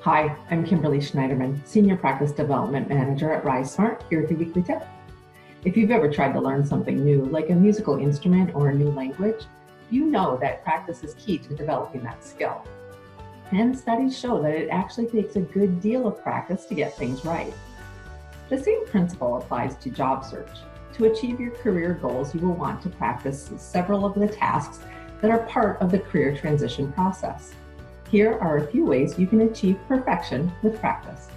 Hi, I'm Kimberly Schneiderman, Senior Practice Development Manager at RiseSmart, here with your weekly tip. If you've ever tried to learn something new, like a musical instrument or a new language, you know that practice is key to developing that skill. And studies show that it actually takes a good deal of practice to get things right. The same principle applies to job search. To achieve your career goals, you will want to practice several of the tasks that are part of the career transition process. Here are a few ways you can achieve perfection with practice.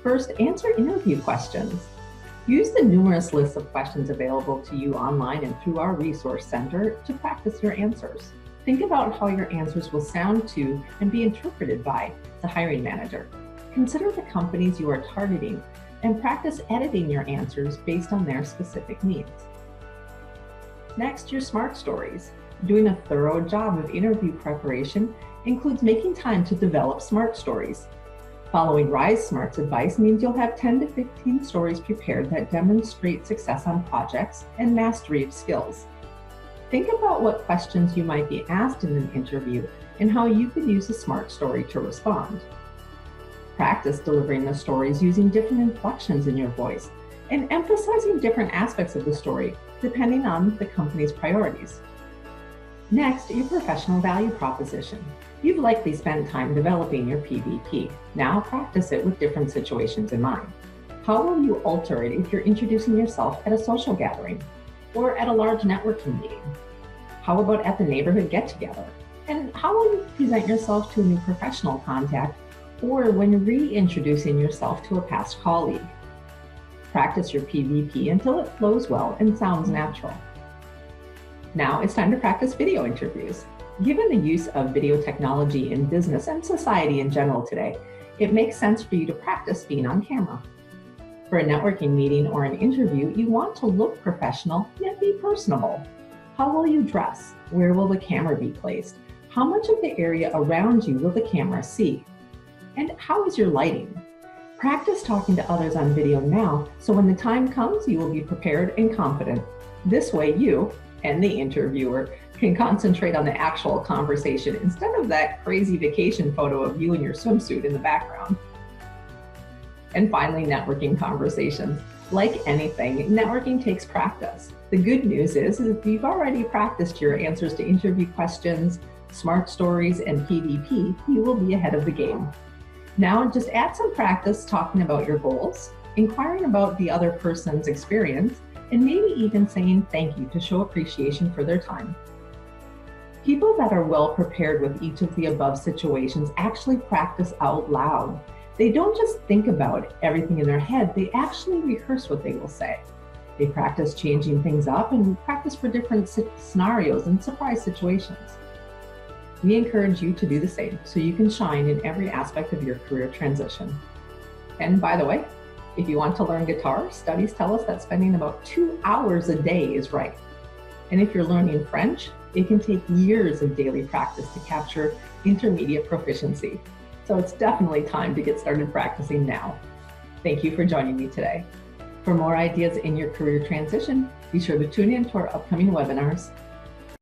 First, answer interview questions. Use the numerous lists of questions available to you online and through our resource center to practice your answers. Think about how your answers will sound to and be interpreted by the hiring manager. Consider the companies you are targeting and practice editing your answers based on their specific needs. Next, your SMART stories. Doing a thorough job of interview preparation includes making time to develop SMART stories. Following RiseSmart's advice means you'll have 10 to 15 stories prepared that demonstrate success on projects and mastery of skills. Think about what questions you might be asked in an interview and how you could use a SMART story to respond. Practice delivering the stories using different inflections in your voice and emphasizing different aspects of the story depending on the company's priorities. Next, your professional value proposition. You've likely spent time developing your PVP. Now practice it with different situations in mind. How will you alter it if you're introducing yourself at a social gathering or at a large networking meeting? How about at the neighborhood get-together? And how will you present yourself to a new professional contact or when reintroducing yourself to a past colleague? Practice your PVP until it flows well and sounds natural. Now it's time to practice video interviews. Given the use of video technology in business and society in general today, it makes sense for you to practice being on camera. For a networking meeting or an interview, you want to look professional yet be personable. How will you dress? Where will the camera be placed? How much of the area around you will the camera see? And how is your lighting? Practice talking to others on video now, so when the time comes, you will be prepared and confident. This way you and the interviewer can concentrate on the actual conversation instead of that crazy vacation photo of you in your swimsuit in the background. And finally, networking conversations. Like anything, networking takes practice. The good news is if you've already practiced your answers to interview questions, SMART stories, and PVP, you will be ahead of the game. Now just add some practice talking about your goals, inquiring about the other person's experience, and maybe even saying thank you to show appreciation for their time. People that are well prepared with each of the above situations actually practice out loud. They don't just think about everything in their head, they actually rehearse what they will say. They practice changing things up and practice for different scenarios and surprise situations. We encourage you to do the same so you can shine in every aspect of your career transition. And by the way, if you want to learn guitar, studies tell us that spending about 2 hours a day is right. And if you're learning French, it can take years of daily practice to capture intermediate proficiency. So it's definitely time to get started practicing now. Thank you for joining me today. For more ideas in your career transition, be sure to tune in to our upcoming webinars.